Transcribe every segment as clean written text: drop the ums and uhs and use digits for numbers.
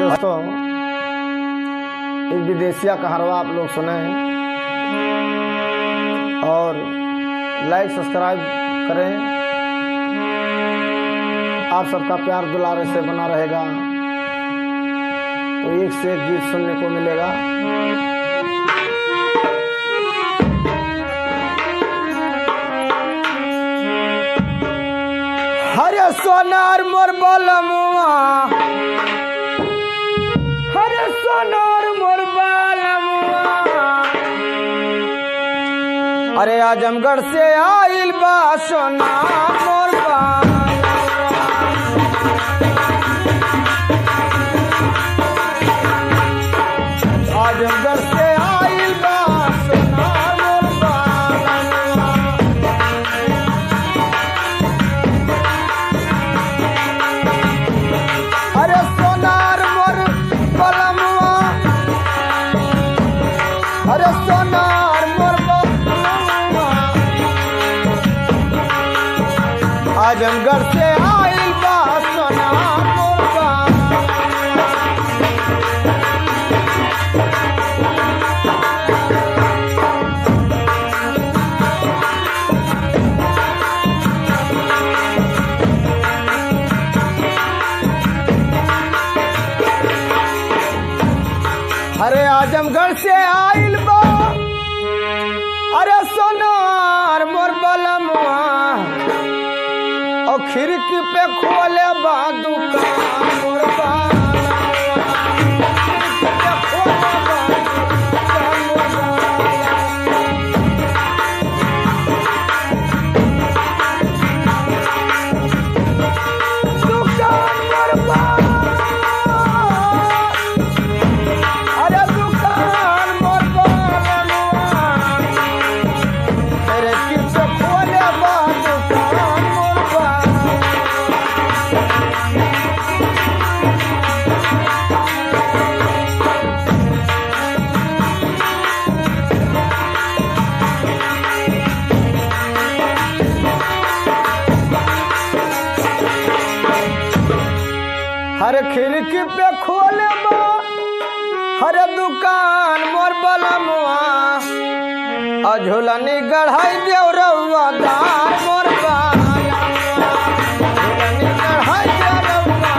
दोस्तों, इस विदेशिया कहरवा आप लोग सुने और लाइक सब्सक्राइब करें। आप सबका प्यार दुलार ऐसे बना रहेगा तो एक से एक गीत सुनने को मिलेगा। हरे सोनार मोर बलमुआ, हरे सोनार मोर बलमुआ, अरे आजमगढ़ से आइल बा सोनार मोर बलमुआ। आजमगढ़ से आइल बा सोनार मोर बलमुआ। अरे सोनार मोर बलमुआ, अरे सोनार मोर बलमुआ, आजमगढ़ से आइल बा सोनार मोर बलमुआ। अरे आजमगढ़ से आइल बा, अरे सोनार मोर बलमुआ, और खिड़की पे खोले बा दुकान मोर बलमुआ। हर खिड़की पे खोले बा हर दुकान मोर बलमुआ, झूलनी गढ़ाई देव रउआ दार मोर बलमुआ। झूलनी गढ़ाई देव रउआ,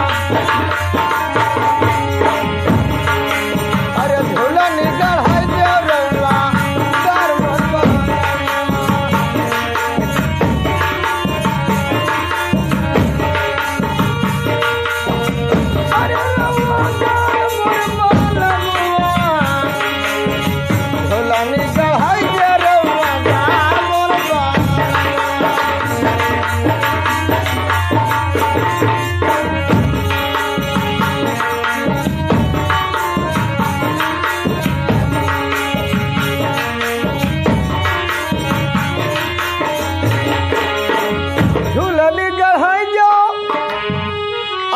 अरे झूलनी गढ़ाई देव रउआ दार मोर बलमुआ।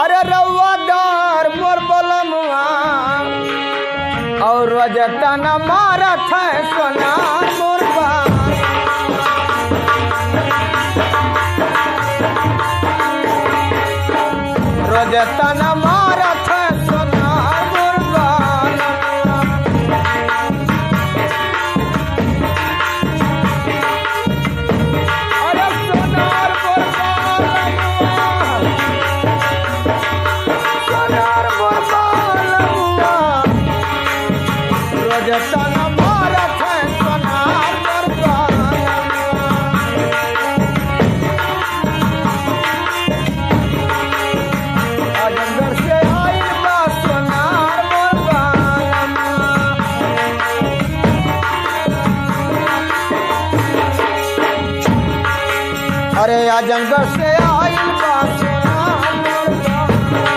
अरे रउआ दार मोर बलमुआ, और रजतन मारत है सोनार मोर बलमुआ। रजतन मारत है सोनार मोर बलमुआ। अरे सोनार मोर बलमुआ, सोनार मोर बलमुआ, रजतन मारत है सोनार मोर बलमुआ। आजमगढ़ से आइल बा सोनार मोर बलमुआ। अरे आजमगढ़ से आइल बा सोनार मोर बलमुआ।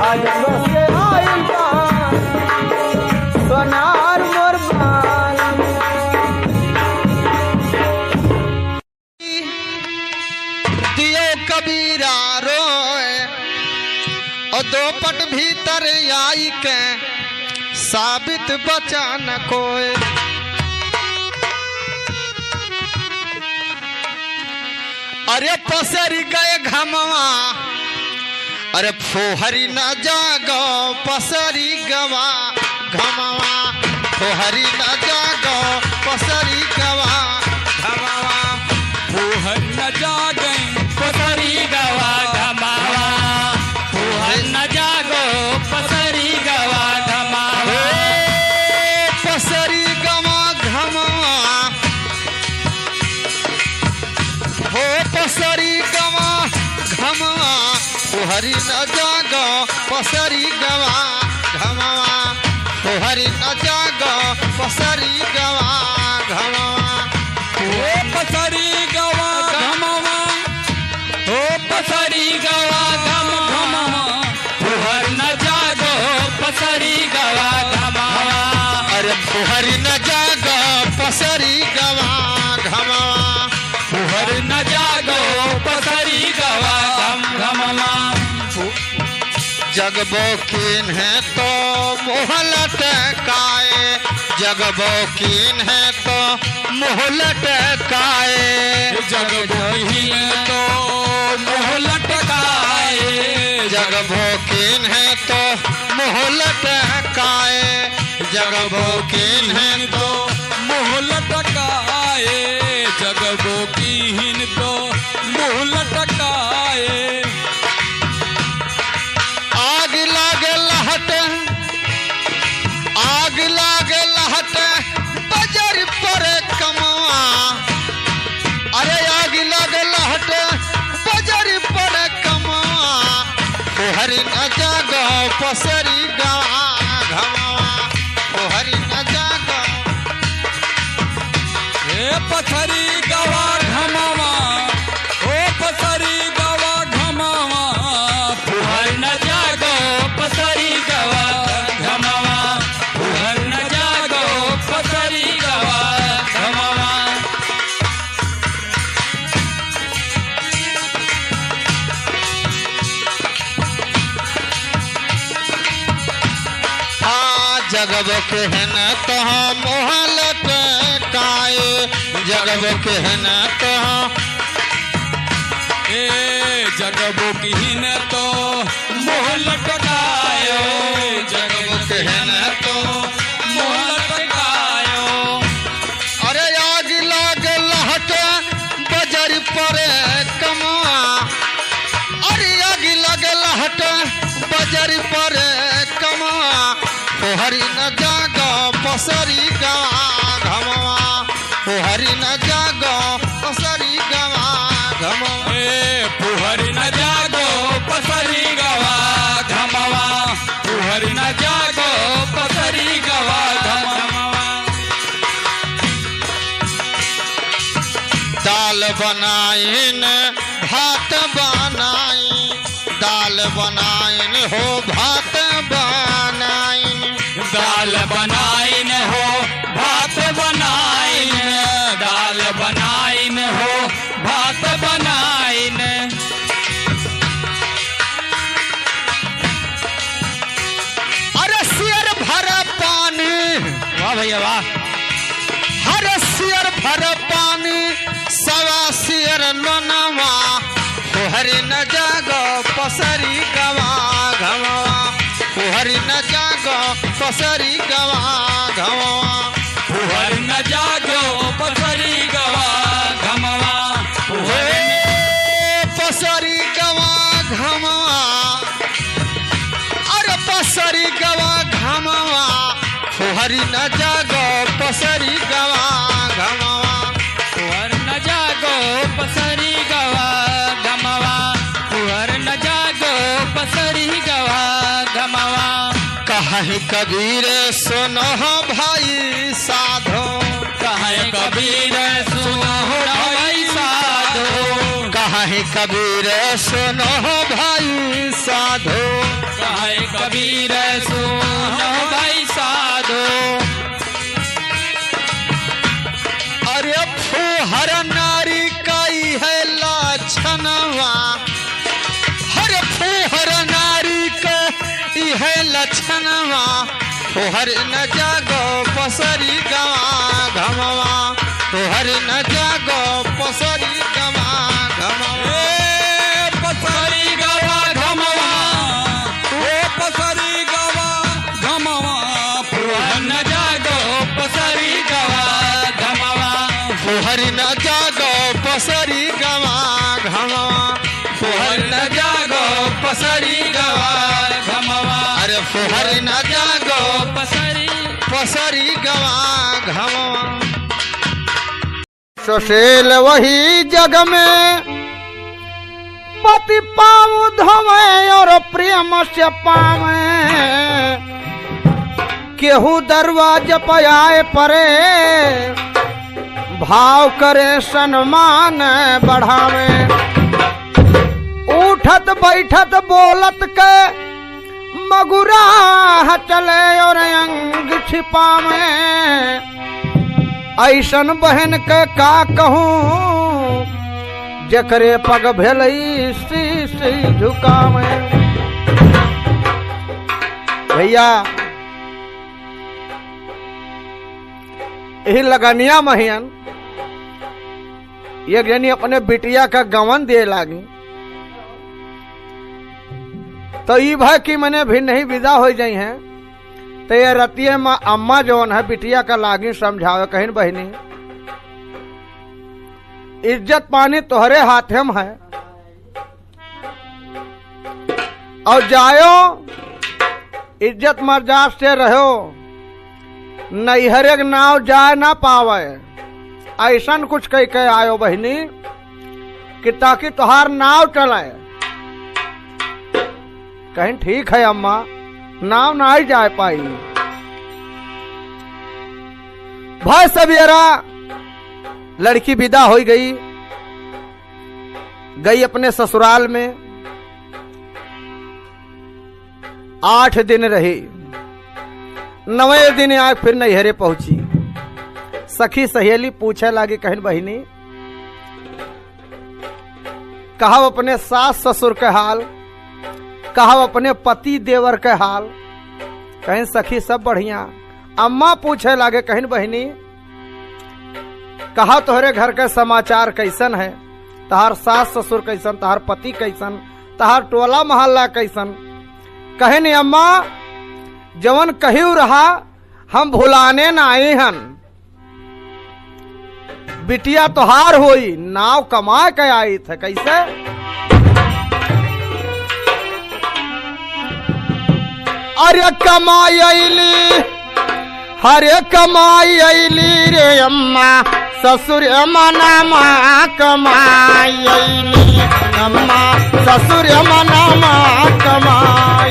आजमगढ़ से आइल बा सोनार मोर बलमुआ। दियो कबीरा रोए और दो पट भीतर आई के साबित बचा न कोई। अरे पसर गए घमवा अरे फुहरी न जागो पसरी गवा घमवा फुहरी न जागो पसरी गवा घमवा फुहर न जागे पसरी गवा घमावा फुहर न जागो पसरी गवा घमावा पसरी गवा घमवा हो पसरी गवा घमवा फुहरी न जागो पसरी गवा घमवा फुहरी न जागो पसरी गवा घमवा ओ पसरी गवा घमावा ओ पसरी गवा घम घमावा फुहर न जागो पसरी गवा घमावा अरे फुहरी न जागो पसरी गवा घमवा फुहर न जागो पसरी गवा घम घमावा जगबो कीन है तो मोहलट काए जगबो कीन है तो मोहलट काए जगबो हीन तो मोह लटकाए जगबो कीन है तो मोहलट काए जगबो कीन है तो मोह लटकाए जगबो की हिन तो मोह लटकाए आग लागे लहट आग लागे लहट बजर पर कमवा अरे आग लागे लहट बजर पर कमवा फुहरी न जागो पसरी गवा घमवा फुहरी न जागो ए पथरी गवा घमावा ओ पथरी गवा घमावा फुहर न जागो पथरी गवा घमावा फुहर न जागो पथरी गवा घमावा जगब कहन तो मोहलट काए जगब कहन तो ए जगबो की हिन तो मोह लटकायो जगबो की हिन तो मोह लटकायो अरे आग लाग लहट बजर पर कमवा अरे आग लाग लहट बजर पर कमवा फुहरी न जागो पसरी गवा घमवा फुहरी न जागो पसरी गवा घमवा ए फुहर न जागो पसरी गवा घमवा फुहर न जागो पसरी गवा घमवा दाल बनाइन भात बनाई दाल बनाइन हो भात बनाइन दाल बनाइन हो भात बनाइन दाल बनाइन हो भात बनाइन अरे सियर भर पानी वाह भैया वाह हर सियर भर पानी सवा सियर लोनवा फुहरी न जागो पसरी गवा घमवा फुहरी न जागो पसरी गवा घमवा फुहर न जागो पसरी गवा घमवा फुहर पसरी गवा घमवा अरे पसरी गवा घमवा फुहरी न जागो पसरी गवा घमवा फुहर न जागो पसरी गवा घमवा फुहर न जागो पसरी गवा घमवा कहीं कबीर सुनो भाई साधो कहे कबीर सुनो भाई साधो कहीं कबीर सुनो भाई साधो कहे कबीर सुनो भाई साधो अरे फुहर नारी काई है लाछनवा हर फुहर नारी का है लक्षणवा फुहर न जागो पसरी गवा घमवा फुहर न जागो पसरी गवा घमवा पसरी गवा घमवा पसरी गवा घमवा फुहर न जागो पसरी गवा घमवा अरे फुहर न जागो पसरी गवा घमवा सुशील वही जग में पति पाऊं धोवे और प्रेम से पावे केहू दरवाज पे आए परे भाव करे सम्मान बढ़ावे उठत बैठत बोलत के मगुरा चले और अंग छिपावे ऐसन बहन के का कहूँ जकरे पग भेलई सी झुकावे भैया यही लगनिया महियन एक जनी अपने बिटिया का गवन दे लागी तो ये भाई कि मैंने भी नहीं विदा हो जाई हैं तो ये रतिये में अम्मा जौन है बिटिया का लागी समझावे कहीं बहनी इज्जत पानी तोहरे हाथे में है और जायो इज्जत मर्यादा से रहो नैहरे नाव जा ना पावे ऐसा कुछ कह के आयो बहनी कि ताकि तुहार नाव चलाए कहीं ठीक है अम्मा नाव ना ही जा पाई भाई सवेरा लड़की विदा हो गई अपने ससुराल में 8 दिन रही 9वें दिन आज फिर नैहरे पहुंची सखी सहेली पूछे लगी कहीं बहिनी कहा अपने सास ससुर के हाल कहा अपने पति देवर के हाल कहीं सखी सब बढ़िया अम्मा पूछे लगे कहीं बहिनी कहा तोहरे घर के समाचार कैसन है तहार सास ससुर कैसन तहार पति कैसन तहार टोला मोहल्ला कैसन कहे नहीं अम्मा जवन कही रहा हम भुलाने ना आई हन बिटिया तोहार होई नाव कमा के आई थे कैसे अरे कमाई अली हरे कमाई अली रे अम्मा ससुर मनामा कमाई अली अम्मा ससुर मनामा कमाई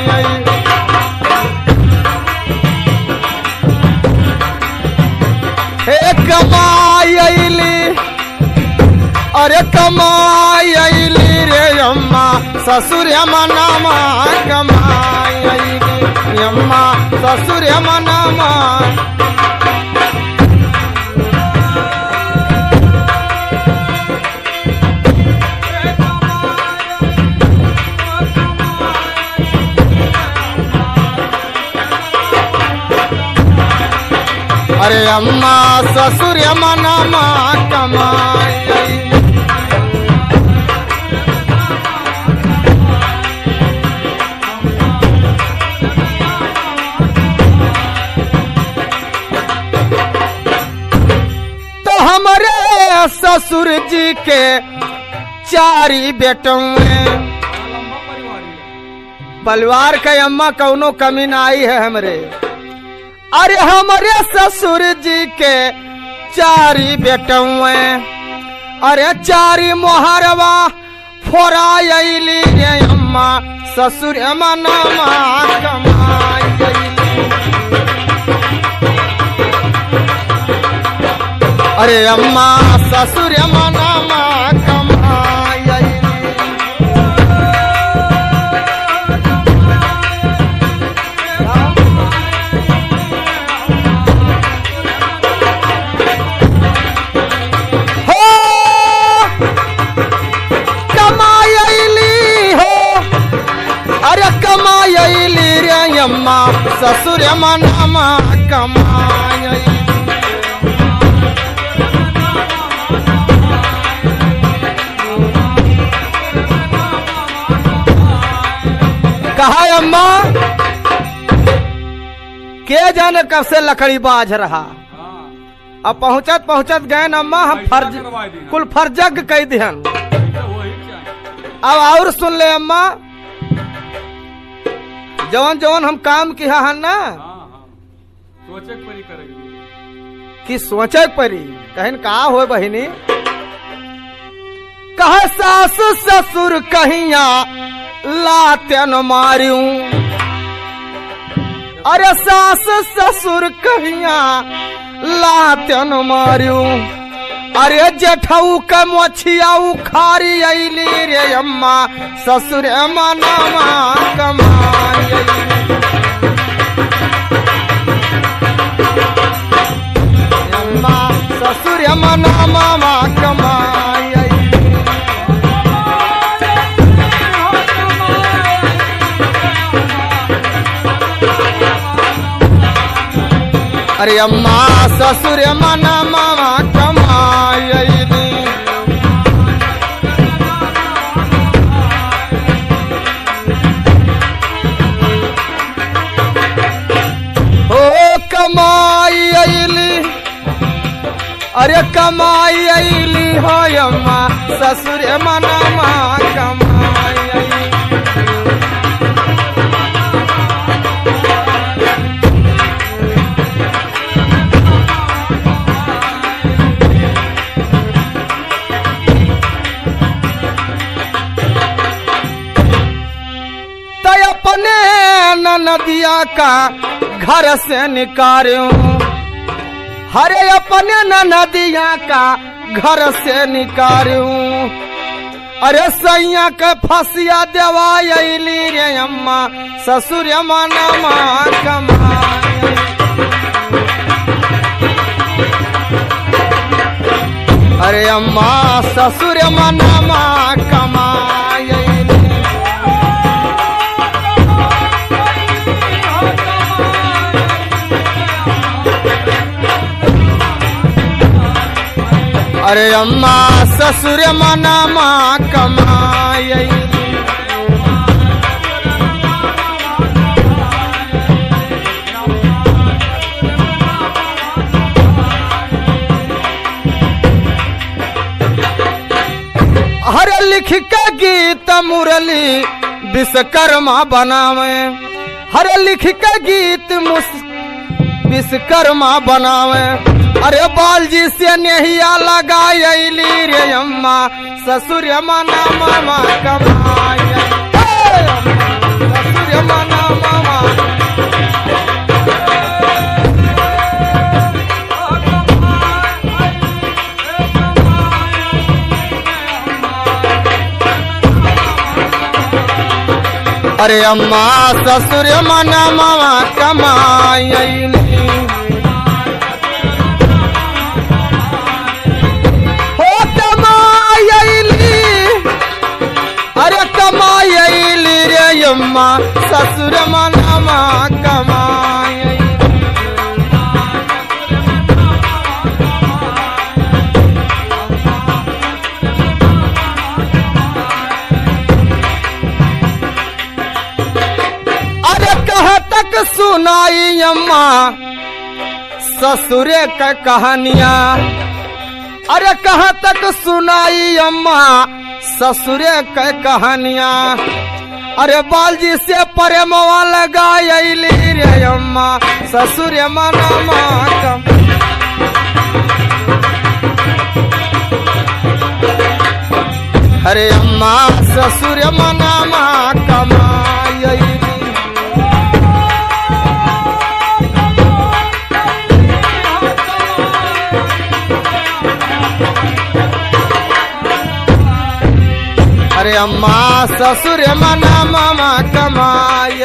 हे कमाई अली अरे कमाई अली रे अम्मा ससुर मनामा कमाई अली अम्मा ससुर मनामा अरे अम्मा ससुर मनामा कमाई तो हमारे ससुर जी के 4 बेटों में परिवार के अम्मा कौनो कमी ना आई है हमरे अरे हमारे ससुर जी के 4 बेटों में अरे 4 मोहरवा फोरायली रे अम्मा ससुर मनामा कमाई अरे अम्मा ससुर मनामा कमाई अम्मा ससुर मनामा कमाई कहा अम्मा के जाने कब से लकड़ी बाज रहा अब पहुंचत पहुंचत गए अम्मा हम फर्ज कुल फर्जग कह दिहन। अब और सुन ले अम्मा, जवन जवन हम काम किया हन ना कि सोचे परी कहन का हो बहिनी। कह सास ससुर कहिया लात्यन मारियूं, अरे सास ससुर कहिया लात्यन मारियूं, अरे जेठऊ के मोछिया उखारी अइली रे अम्मा ससुर मनामा कमाई अम्मा ससुर मनामा कमाई। अरे अम्मा ससुर मनामा कमाई। कमाई अइली, अरे कमाई अइली हो अम्मा ससुर मनामा कमाई अइली। तो अपने नदिया का घर से निकारूं, हरे अपने नदिया का घर से निकारूं, अरे सैया के फसिया देवाई अइली रे अम्मा ससुर मनामा कमाई। अरे अम्मा ससुर मनामा कमाई। अरे अम्मा ससुर मनामा कमाई। हरे लिख के गीत मुरली विश्वकर्मा बनावे, हरे लिख के गीत विश्वकर्मा बनावे, अरे बालजी से नहिया लगाई अइली रे अम्मा ससुर मनामा कमाई। ससुर मनामा अरे अम्मा ससुर मनामा कमाई। अरे कमाई अइली रे अम्मा ससुर मनामा कमाई। अरे कह तक सुनाई अम्मा ससुरे का कहानियां, अरे कह तक सुनाई अम्मा ससुरे के कहानियां, अरे बालजी से प्रेमवा लगाई अइली रे अम्मा ससुर मनामा कमाई। अरे अम्मा ससुर मनामा कमाई। अरे अम्मा ससुर मनामा कमाई।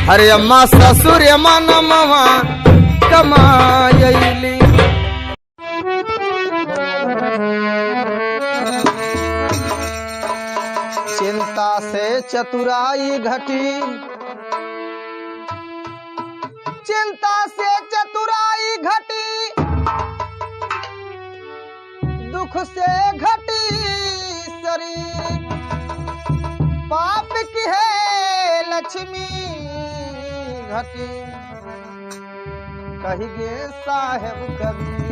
अरे अम्मा ससुर मनामा कमाई। चिंता से चतुराई घटी, चिंता से चतुराई घटी, दुख से घटी शरीर, पाप की है लक्ष्मी घटी कहिगे साहेब कबीर।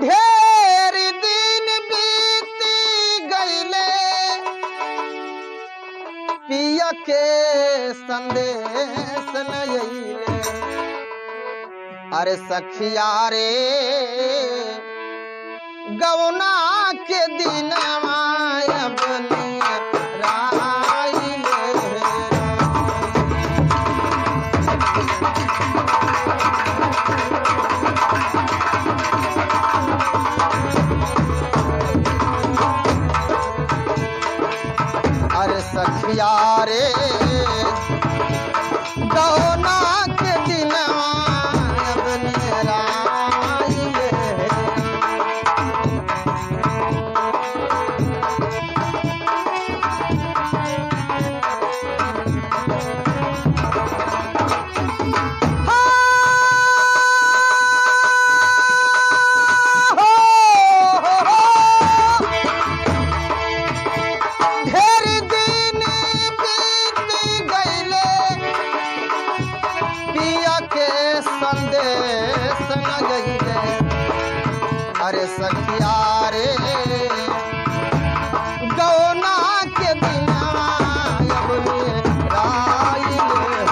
ढेर दिन बीती गईले पिया के संदेश न अइले। अरे सखिया रे गौना के दिन अपने सखिया रे गौना के दिन संदेश न गईले। अरे सखिया रे गौना के दिन अपने राइले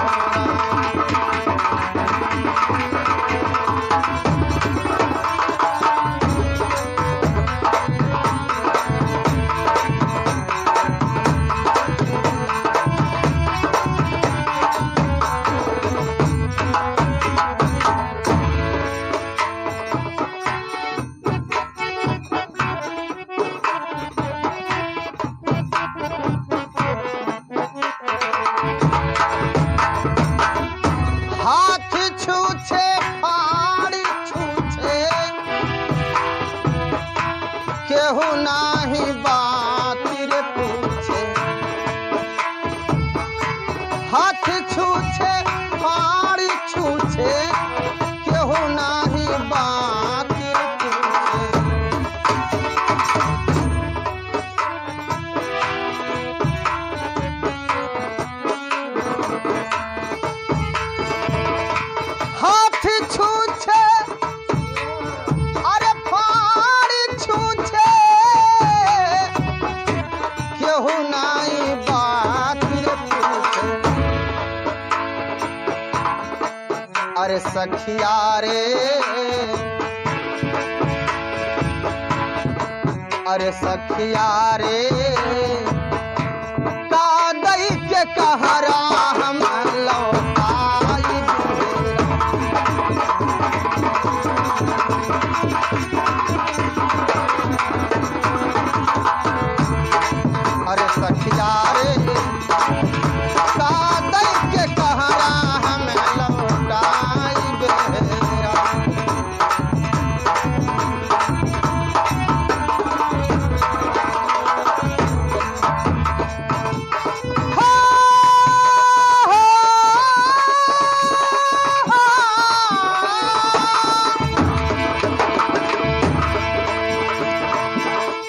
छूछे फाड़ी छूछे केहू नाही बात रे पूछे। हाथ छूछे फाड़ी छूछे केहू नाही बात रे पूछे। हाथ छूछे अरे फाड़ी छूछे केहू नाई बात रे पूछे। अरे सखिया रे अरे सखिया रे कादई के कहरा हम लौटाई। अरे सखिया रे कादई के कहरा हम लौटाई बेरा।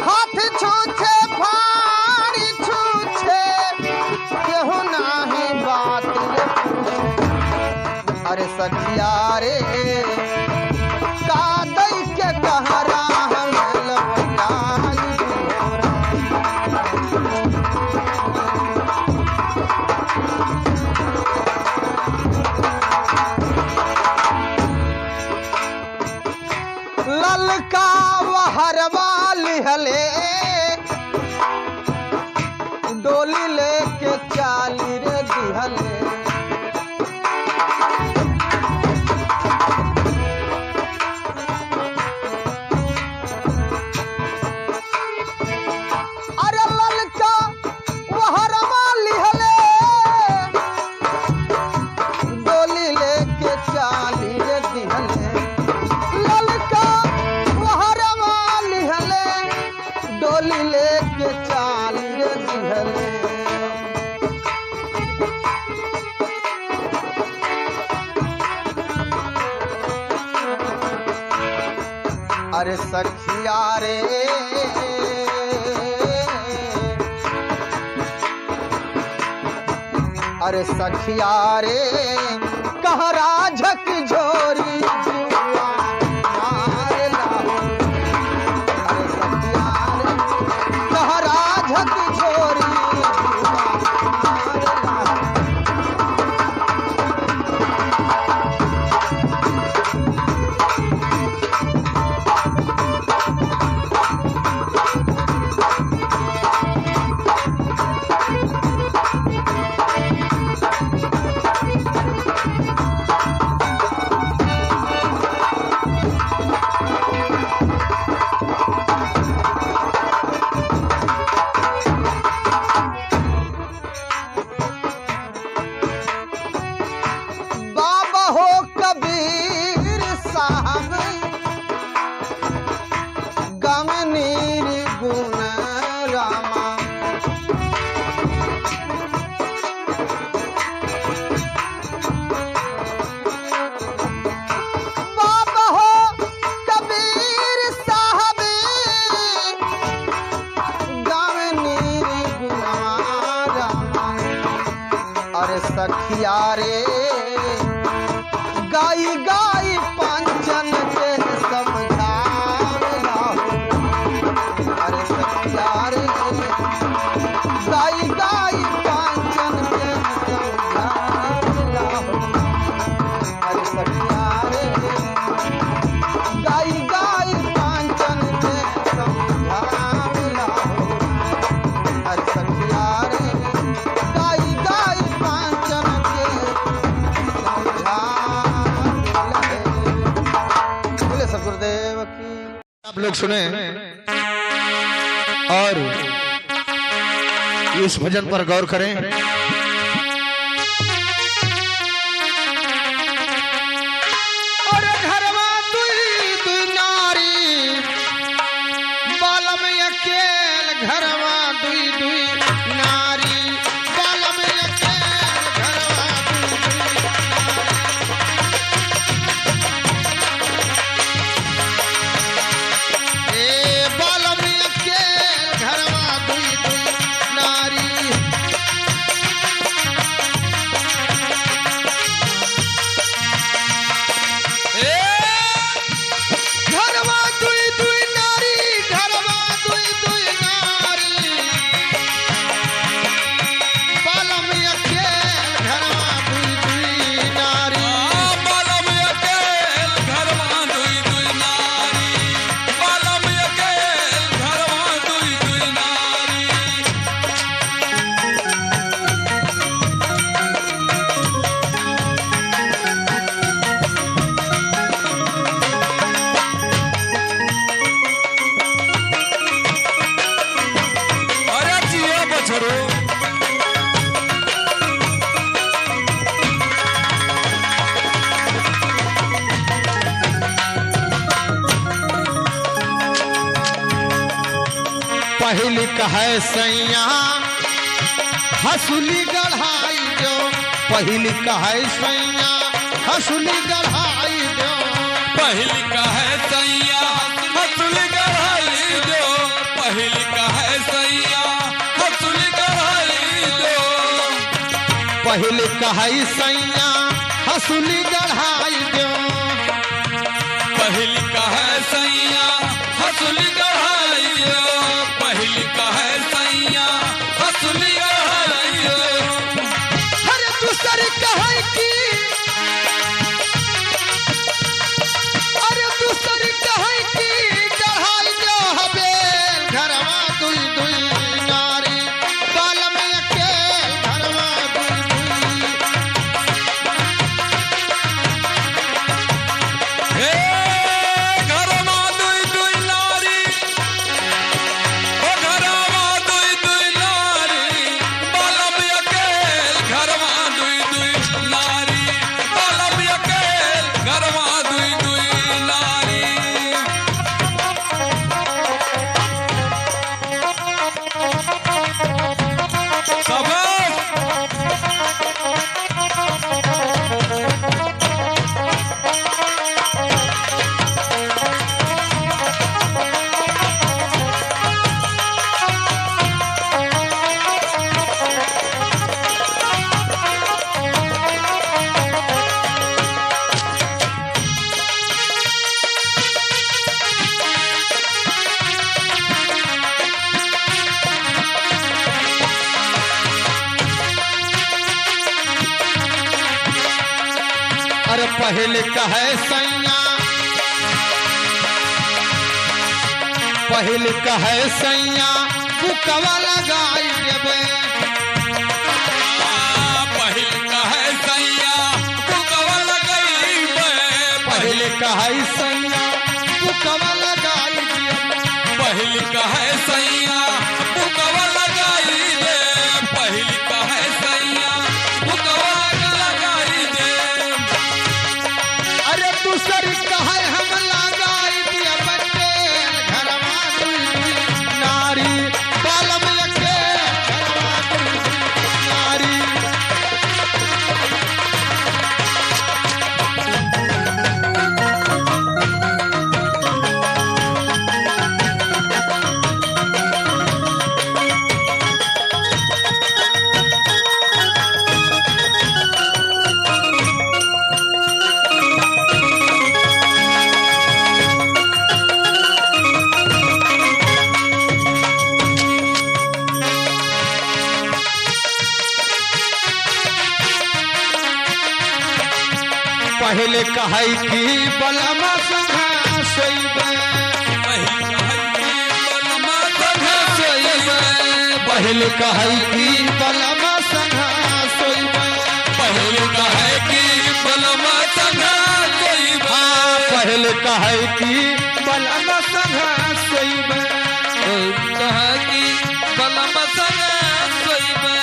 हाथ छूछे फाड़ी छूछे केहू नाही बात रे पूछे। अरे सखिया रे कादई के कहरा हम लौटाई ललका वहरवा लिहले डोली लेके चाली रे दिहले। अरे ललका वहरवा लिहले डोली लेके चाली रे दिहले। ललका वहरवा लिहले अरे सखिया रे अरे सखिया रे कहरा झक झोरी जुआ मारे लाहो। अरे सखिया रे कहरा झक झोरी जुआ मारे लाहो। बाबा हो कबीर साहब गम निर्गुण रामा। बाबा हो कबीर साहब गम निर्गुण रामा। अरे सखिया रे गाई गाई पांचन के समझावेला हो। अरे सखिया रे गाई गाई पांचन के समझावेला हो। अरे सखिया रे गाई गाई पांचन के समझावेला हो। अरे सखिया रे गाई गाई पांचन के बोले सतगुरुदेव की। आप लोग सुने और इस भजन पर गौर करें। अरे घरवा दुई दुई नारी बालम अकेल घरवा दुई दुई नारी बालम अकेल घरवा दुई दुई नारी। ए बालम अकेल घरवा दुई दुई नारी। घरवा दुई दुई नारी घरवा दुई दुई नारी बालम अकेल घरवा दुई दुई नारी। बालम अकेल घरवा दुई दुई नारी बालम अकेल घरवा दुई दुई नारी। अरे जिया बछड़ो पहली कहे सैया हसुली गढ़ाई जो पहली कहे सैया हसुली गढ़ाई जो पहली का है सैया हसुल गढ़ाई दो। पहली का है सैया हसुल गढ़ाई दो। पहली कहे सैया हसुली गढ़ाई जो पहली का है सैया हसुल गढ़ाई दो। पहली का है सैया हसुल गढ़ाई दो। हर दूसरी कहे की अरे दूसरी कहे की गढ़ाई जो हबेल घरवा दुई दुई नारी बालम अकेल घरवा दुई दुई। हे पहले कहे सैया पहले कहे सैया बुकवा लगाई देबे पहिल कहे सैया बुकवा लगइबे पहले कहे सैया बुकवा लगाई देबे पहिल कहे सैया बुकवा लगाई दे पहिल कहे सैया बुकवा लगाई दे अरे दूसरी कहे हम लगाई दिया बटे घरवा दुई नारी बालम के घरवा दुई नारी पहले कहे कि बलमा संघा सोइबे पहिल कहे कि बलमा संघा सोइबे पहले कहे कि बलमा संघा सोइबे पहिल कहे कि बलमा संघा सोइबे पहले कहे कि बलमा संघा सोइबे कहे कि बलमा संघा सोइबे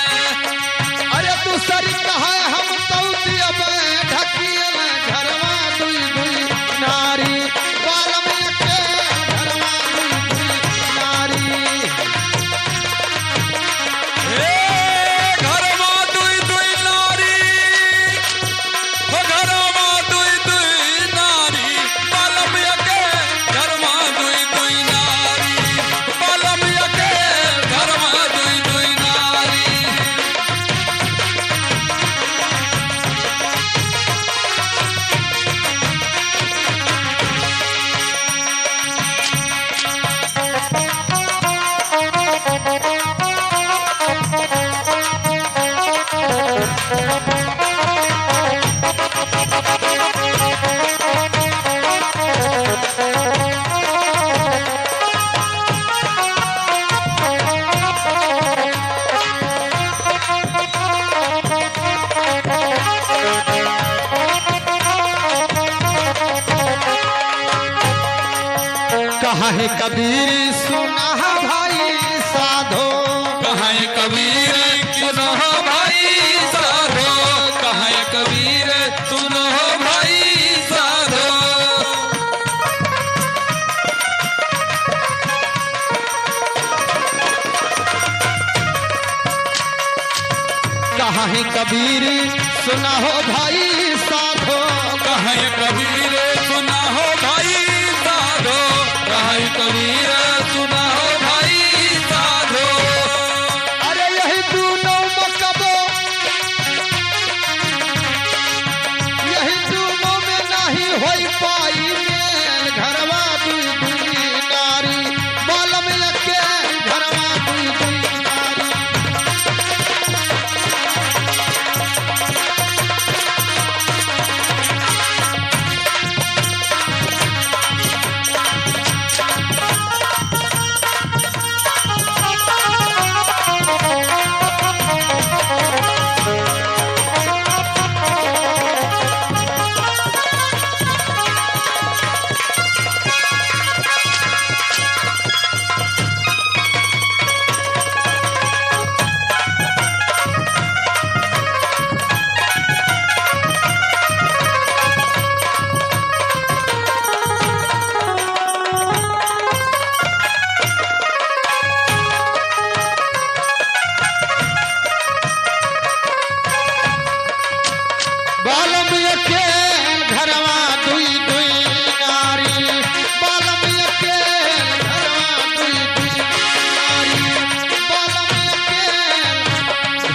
अरे दूसरी कहे हम तो दियबे ढकियल घरवा दुई दुई नारी बालम के घरवा दुई दुई नारी घरमा दुई दुई नारी हो घरमा दुई दुई नारी बालम के घरमा दुई दुई नारी बालम के घरमा दुई दुई नारी कहाँ है कबीर सुना भाई साधो कहाँ कबीर सुनो भाई साधो कहाँ कबीर सुनो भाई साधो कहाँ है कबीर सुना हो भाई साधो कहाँ कबीर सुना हो भाई साधो कहाँ कबीर सुना हो भाई साधो अरे यही दोनों मकबो यही दोनों में नहीं होई पाई मेल घरवा दुई दुई नारी बालम के घरवा दुई दुई नारी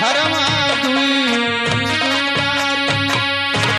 घरमा दुई